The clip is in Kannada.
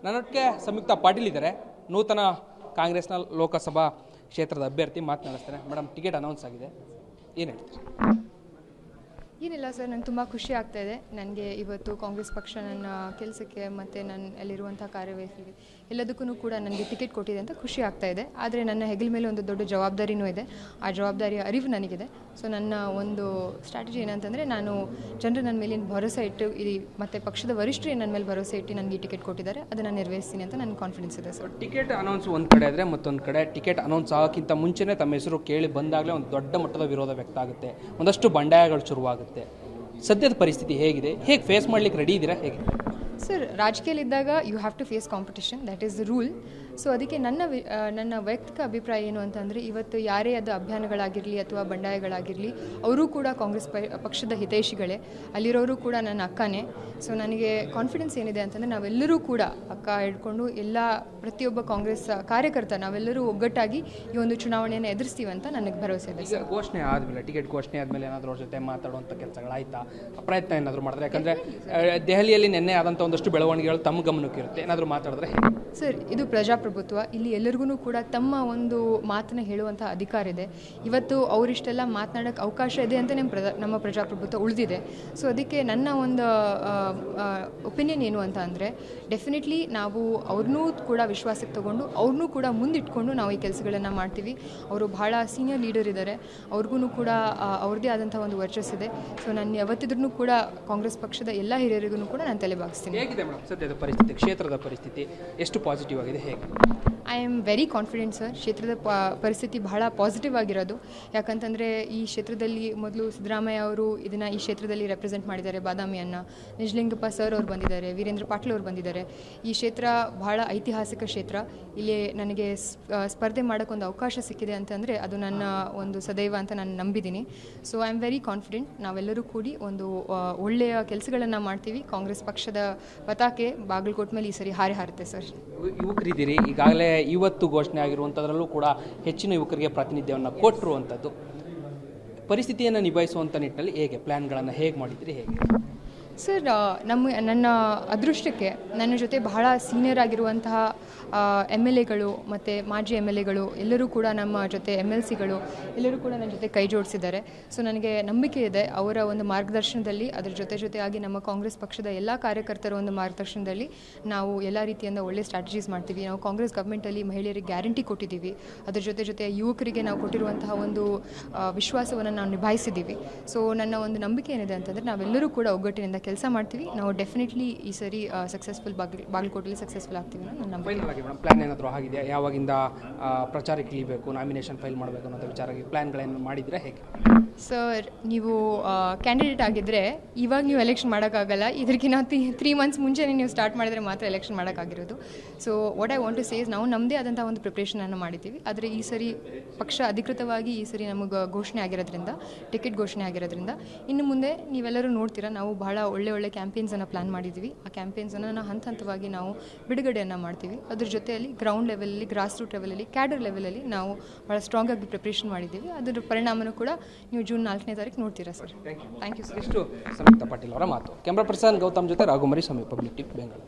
ನನ್ನೊಟ್ಟಿಗೆ ಸಂಯುಕ್ತ ಪಾಟೀಲ್ ಇದ್ದಾರೆ, ನೂತನ ಕಾಂಗ್ರೆಸ್ನ ಲೋಕಸಭಾ ಕ್ಷೇತ್ರದ ಅಭ್ಯರ್ಥಿ. ಮಾತನಾಡಿಸ್ತಾರೆ. ಮೇಡಮ್, ಟಿಕೆಟ್ ಅನೌನ್ಸ್ ಆಗಿದೆ, ಏನು ಹೇಳ್ತೀರಿ? ಏನಿಲ್ಲ ಸರ್, ನಂಗೆ ತುಂಬ ಖುಷಿ ಆಗ್ತಾಯಿದೆ. ನನಗೆ ಇವತ್ತು ಕಾಂಗ್ರೆಸ್ ಪಕ್ಷ ನನ್ನ ಕೆಲಸಕ್ಕೆ ಮತ್ತು ನನ್ನ ಅಲ್ಲಿರುವಂಥ ಕಾರ್ಯವೈಖರಿಗೆ ಎಲ್ಲದಕ್ಕೂ ಕೂಡ ನನಗೆ ಟಿಕೆಟ್ ಕೊಟ್ಟಿದೆ ಅಂತ ಖುಷಿ ಆಗ್ತಾಯಿದೆ. ಆದರೆ ನನ್ನ ಹೆಗಲ ಮೇಲೆ ಒಂದು ದೊಡ್ಡ ಜವಾಬ್ದಾರಿನೂ ಇದೆ. ಆ ಜವಾಬ್ದಾರಿಯ ಅರಿವು ನನಗಿದೆ. ಸೊ ನನ್ನ ಒಂದು ಸ್ಟ್ರಾಟಜಿ ಏನಂತಂದರೆ, ನಾನು ಜನರು ನನ್ನ ಮೇಲಿನ ಭರವಸೆ ಇಟ್ಟು ಮತ್ತು ಪಕ್ಷದ ವರಿಷ್ಠರು ನನ್ನ ಮೇಲೆ ಭರವಸೆ ಇಟ್ಟು ನನಗೆ ಈ ಟಿಕೆಟ್ ಕೊಟ್ಟಿದ್ದಾರೆ, ಅದನ್ನು ನೆರವೇರಿಸ್ತೀನಿ ಅಂತ ನನಗೆ ಕಾನ್ಫಿಡೆನ್ಸ್ ಇದೆ ಸರ್. ಟಿಕೆಟ್ ಅನೌನ್ಸ್ ಒಂದು ಕಡೆ ಆದರೆ, ಮತ್ತೊಂದು ಕಡೆ ಟಿಕೆಟ್ ಅನೌನ್ಸ್ ಆಗೋಕ್ಕಿಂತ ಮುಂಚೆನೇ ತಮ್ಮ ಹೆಸರು ಕೇಳಿ ಬಂದಾಗಲೇ ಒಂದು ದೊಡ್ಡ ಮಟ್ಟದ ವಿರೋಧ ವ್ಯಕ್ತ ಆಗುತ್ತೆ, ಒಂದಷ್ಟು ಬಂಡಾಯಗಳು ಶುರುವಾಗುತ್ತೆ. ಸದ್ಯದ ಪರಿಸ್ಥಿತಿ ಹೇಗಿದೆ? ಹೇಗೆ ಫೇಸ್ ಮಾಡಲಿಕ್ಕೆ ರೆಡಿ ಇದ್ದೀರಾ? ಹೇಗೆ ಸರ್, ರಾಜಕೀಯದಲ್ಲಿದ್ದಾಗ you have to face competition, that is the rule. So ಅದಕ್ಕೆ ನನ್ನ ವೈಯಕ್ತಿಕ ಅಭಿಪ್ರಾಯ ಏನು ಅಂತಂದರೆ, ಇವತ್ತು ಯಾರೇ ಅದು ಅಭಿಯಾನಗಳಾಗಿರಲಿ ಅಥವಾ ಬಂಡಾಯಗಳಾಗಿರಲಿ, ಅವರೂ ಕೂಡ ಕಾಂಗ್ರೆಸ್ ಪಕ್ಷದ ಹಿತೈಷಿಗಳೇ, ಅಲ್ಲಿರೋರು ಕೂಡ ನನ್ನ ಅಕ್ಕನೇ. ಸೊ ನನಗೆ ಕಾನ್ಫಿಡೆನ್ಸ್ ಏನಿದೆ ಅಂತಂದರೆ, ನಾವೆಲ್ಲರೂ ಕೂಡ ಅಕ್ಕ ಹಿಡ್ಕೊಂಡು ಪ್ರತಿಯೊಬ್ಬ ಕಾಂಗ್ರೆಸ್ ಕಾರ್ಯಕರ್ತ ನಾವೆಲ್ಲರೂ ಒಗ್ಗಟ್ಟಾಗಿ ಈ ಒಂದು ಚುನಾವಣೆಯನ್ನು ಎದುರಿಸ್ತೀವಿ ಅಂತ ನನಗೆ ಭರವಸೆ ಇದೆ. ಈಗ ಘೋಷಣೆ ಆದಮೇಲೆ, ಟಿಕೆಟ್ ಘೋಷಣೆ ಆದಮೇಲೆ ಏನಾದರೂ ಅವ್ರ ಜೊತೆ ಮಾತಾಡುವಂಥ ಕೆಲಸಗಳಾಯ್ತಾ? ಪ್ರಯತ್ನ ಏನಾದರೂ ಮಾಡಿದ್ರೆ? ಯಾಕಂದರೆ ದೆಹಲಿಯಲ್ಲಿ ನಿನ್ನೆ ಆದಂಥ ಒಂದಷ್ಟು ಬೆಳವಣಿಗೆಗಳು ತಮ್ಮ ಗಮನಕ್ಕೆ ಇರುತ್ತೆ, ಏನಾದರೂ ಮಾತಾಡಿದ್ರೆ? ಸರ್, ಇದು ಪ್ರಜಾಪ್ರಭುತ್ವ. ಇಲ್ಲಿ ಎಲ್ಲರಿಗೂ ಕೂಡ ತಮ್ಮ ಒಂದು ಮಾತನ್ನು ಹೇಳುವಂಥ ಅಧಿಕಾರ ಇದೆ. ಇವತ್ತು ಅವರಿಷ್ಟೆಲ್ಲ ಮಾತನಾಡೋಕ್ಕೆ ಅವಕಾಶ ಇದೆ ಅಂತ ನಮ್ಮ ಪ್ರಜಾಪ್ರಭುತ್ವ ಉಳಿದಿದೆ. ಸೊ ಅದಕ್ಕೆ ನನ್ನ ಒಂದು ಒಪಿನಿಯನ್ ಏನು ಅಂತ ಅಂದರೆ, ಡೆಫಿನೆಟ್ಲಿ ನಾವು ಅವ್ರನ್ನೂ ಕೂಡ ವಿಶ್ವಾಸಕ್ಕೆ ತೊಗೊಂಡು ಅವ್ರನ್ನೂ ಕೂಡ ಮುಂದಿಟ್ಕೊಂಡು ನಾವು ಈ ಕೆಲಸಗಳನ್ನು ಮಾಡ್ತೀವಿ. ಅವರು ಬಹಳ ಸೀನಿಯರ್ ಲೀಡರ್ ಇದ್ದಾರೆ, ಅವ್ರಿಗೂ ಕೂಡ ಅವ್ರದ್ದೇ ಆದಂಥ ಒಂದು ವರ್ಚಸ್ಸಿದೆ. ಸೊ ನಾನು ಯಾವತ್ತಿದ್ರೂ ಕೂಡ ಕಾಂಗ್ರೆಸ್ ಪಕ್ಷದ ಎಲ್ಲ ಹಿರಿಯರಿಗೂ ಕೂಡ ನಾನು ತಲೆ ಬಾಗಿಸ್ತೀನಿ. ಹೇಗಿದೆ ಮೇಡಮ್ ಸದ್ಯದ ಪರಿಸ್ಥಿತಿ, ಕ್ಷೇತ್ರದ ಪರಿಸ್ಥಿತಿ ಎಷ್ಟು ಪಾಸಿಟಿವ್ ಆಗಿದೆ? ಹೇಗೆ? I am very confident sir. ಕ್ಷೇತ್ರದ ಪರಿಸ್ಥಿತಿ ಬಹಳ ಪಾಸಿಟಿವ್ ಆಗಿರೋದು. ಯಾಕಂತಂದರೆ ಈ ಕ್ಷೇತ್ರದಲ್ಲಿ ಮೊದಲು ಸಿದ್ದರಾಮಯ್ಯ ಅವರು ಈ ಕ್ಷೇತ್ರದಲ್ಲಿ ರೆಪ್ರೆಸೆಂಟ್ ಮಾಡಿದ್ದಾರೆ. ಬಾದಾಮಿಯನ್ನು ನಿಜಲಿಂಗಪ್ಪ ಸರ್ ಅವ್ರು ಬಂದಿದ್ದಾರೆ, ವೀರೇಂದ್ರ ಪಾಟೀಲ್ ಅವರು ಬಂದಿದ್ದಾರೆ. ಈ ಕ್ಷೇತ್ರ ಬಹಳ ಐತಿಹಾಸಿಕ ಕ್ಷೇತ್ರ. ಇಲ್ಲಿ ನನಗೆ ಸ್ಪರ್ಧೆ ಮಾಡೋಕ್ಕೊಂದು ಅವಕಾಶ ಸಿಕ್ಕಿದೆ ಅಂತಂದರೆ ಅದು ನನ್ನ ಒಂದು ಸದೈವ ಅಂತ ನಾನು ನಂಬಿದ್ದೀನಿ. So I am very confident. ನಾವೆಲ್ಲರೂ ಕೂಡಿ ಒಂದು ಒಳ್ಳೆಯ ಕೆಲಸಗಳನ್ನು ಮಾಡ್ತೀವಿ. ಕಾಂಗ್ರೆಸ್ ಪಕ್ಷದ ಪತಾಕೆ ಬಾಗಲಕೋಟೆ ಮೇಲೆ ಈ ಸರಿ ಹಾರುತ್ತೆ ಸರ್. ಯುವಕರಿದ್ದೀರಿ, ಈಗಾಗಲೇ ಇವತ್ತು ಘೋಷಣೆ ಆಗಿರುವಂಥದ್ರಲ್ಲೂ ಕೂಡ ಹೆಚ್ಚಿನ ಯುವಕರಿಗೆ ಪ್ರಾತಿನಿಧ್ಯವನ್ನು ಕೊಟ್ಟಿರುವಂಥದ್ದು. ಪರಿಸ್ಥಿತಿಯನ್ನು ನಿಭಾಯಿಸುವಂಥ ನಿಟ್ಟಿನಲ್ಲಿ ಹೇಗೆ ಪ್ಲ್ಯಾನ್ಗಳನ್ನು ಹೇಗೆ ಮಾಡಿದ್ರಿ? ಹೇಗೆ ಸರ್, ನನ್ನ ಅದೃಷ್ಟಕ್ಕೆ ನನ್ನ ಜೊತೆ ಬಹಳ ಸೀನಿಯರ್ ಆಗಿರುವಂತಹ MLAಗಳು ಮತ್ತು ಮಾಜಿ MLAಗಳು ಎಲ್ಲರೂ ಕೂಡ ನಮ್ಮ ಜೊತೆ MLCಗಳು ಎಲ್ಲರೂ ಕೂಡ ನನ್ನ ಜೊತೆ ಕೈ ಜೋಡಿಸಿದ್ದಾರೆ. ಸೊ ನನಗೆ ನಂಬಿಕೆ ಇದೆ ಅವರ ಒಂದು ಮಾರ್ಗದರ್ಶನದಲ್ಲಿ, ಅದರ ಜೊತೆಯಾಗಿ ನಮ್ಮ ಕಾಂಗ್ರೆಸ್ ಪಕ್ಷದ ಎಲ್ಲ ಕಾರ್ಯಕರ್ತರ ಒಂದು ಮಾರ್ಗದರ್ಶನದಲ್ಲಿ ನಾವು ಎಲ್ಲ ರೀತಿಯಿಂದ ಒಳ್ಳೆ ಸ್ಟ್ರಾಟಜೀಸ್ ಮಾಡ್ತೀವಿ. ನಾವು ಕಾಂಗ್ರೆಸ್ ಗೌರ್ಮೆಂಟಲ್ಲಿ ಮಹಿಳೆಯರಿಗೆ ಗ್ಯಾರಂಟಿ ಕೊಟ್ಟಿದ್ದೀವಿ. ಅದರ ಜೊತೆ ಯುವಕರಿಗೆ ನಾವು ಕೊಟ್ಟಿರುವಂತಹ ಒಂದು ವಿಶ್ವಾಸವನ್ನು ನಾವು ನಿಭಾಯಿಸಿದ್ದೀವಿ. ಸೊ ನನ್ನ ಒಂದು ನಂಬಿಕೆ ಏನಿದೆ ಅಂತಂದರೆ, ನಾವೆಲ್ಲರೂ ಕೂಡ ಒಗ್ಗಟ್ಟಿನಿಂದ ಕೆಲಸ ಮಾಡ್ತೀವಿ. ನಾವು ಡೆಫಿನೆಟ್ಲಿ ಈ ಸರಿ ಸಕ್ಸಸ್ಫುಲ್ ಬಾಗಲಕೋಟೆಯಲ್ಲಿ ಸಕ್ಸಸ್ಫುಲ್ ಆಗ್ತೀವಿ ಅನ್ನೋ ನನ್ನ ನಂಬಿಕೆ. ಪ್ಲಾನ್ ಏನಾದರೂ ಆಗಿದೆ? ಯಾವಾಗಿಂದ ಪ್ರಚಾರಕ್ಕೆ ಇಳಿಬೇಕು, ನಾಮಿನೇಷನ್ ಫೈಲ್ ಮಾಡಬೇಕು ಅನ್ನೋದು ವಿಚಾರವಾಗಿ ಪ್ಲಾನ್ಗಳನ್ನು ಮಾಡಿದರೆ ಹೇಗೆ? ಸರ್, ನೀವು ಕ್ಯಾಂಡಿಡೇಟ್ ಆಗಿದ್ದರೆ ಇವಾಗ ನೀವು ಎಲೆಕ್ಷನ್ ಮಾಡೋಕ್ಕಾಗಲ್ಲ. ಇದಕ್ಕಿಂತ 3 ಮಂತ್ಸ್ ಮುಂಚೆನೇ ನೀವು ಸ್ಟಾರ್ಟ್ ಮಾಡಿದರೆ ಮಾತ್ರ ಎಲೆಕ್ಷನ್ ಮಾಡೋಕ್ಕಾಗಿರೋದು. So what I want to say is, ನಾವು ನಮ್ಮದೇ ಆದಂಥ ಒಂದು ಪ್ರಿಪ್ರೇಷನನ್ನು ಮಾಡಿದ್ದೀವಿ. ಆದರೆ ಈ ಸರಿ ಪಕ್ಷ ಅಧಿಕೃತವಾಗಿ ಈ ಸರಿ ನಮಗೆ ಘೋಷಣೆ ಆಗಿರೋದ್ರಿಂದ, ಟಿಕೆಟ್ ಘೋಷಣೆ ಆಗಿರೋದ್ರಿಂದ, ಇನ್ನು ಮುಂದೆ ನೀವೆಲ್ಲರೂ ನೋಡ್ತೀರಾ, ನಾವು ಬಹಳ ಒಳ್ಳೆ ಕ್ಯಾಂಪೇನ್ಸನ್ನು ಪ್ಲ್ಯಾನ್ ಮಾಡಿದ್ದೀವಿ. ಆ ಕ್ಯಾಂಪೇನ್ಸನ್ನು ನಾವು ಹಂತವಾಗಿ ನಾವು ಬಿಡುಗಡೆಯನ್ನು ಮಾಡ್ತೀವಿ. ಅದ್ರ ಜೊತೆಯಲ್ಲಿ ಗ್ರೌಂಡ್ ಲೆವೆಲಲ್ಲಿ, ಗ್ರಾಸ್ ರೂಟ್ ಲೆವೆಲಲ್ಲಿ, ಕ್ಯಾಡರ್ ಲೆವೆಲಲ್ಲಿ ನಾವು ಭಾಳ ಸ್ಟ್ರಾಂಗಾಗಿ ಪ್ರಿಪ್ರೇಷನ್ ಮಾಡಿದ್ದೀವಿ. ಅದರ ಪರಿಣಾಮನೂ ಕೂಡ ನೀವು ಜೂನ್ 4ನೇ ತಾರೀಕು ನೋಡ್ತೀರಾ ಸರ್. Thank you sir. ಇಷ್ಟು ಸಂಯುಕ್ತ ಪಾಟೀಲ್ ಅವರ ಮಾತು. ಕ್ಯಾಮ್ರಾ ಪರ್ಸನ್ ಗೌತಮ್ ಜೊತೆ ರಾಘುಮರಿ, ಸಮಯ ಪಬ್ಲಿಕ್ ಟಿವಿ, ಬೆಂಗಳೂರು.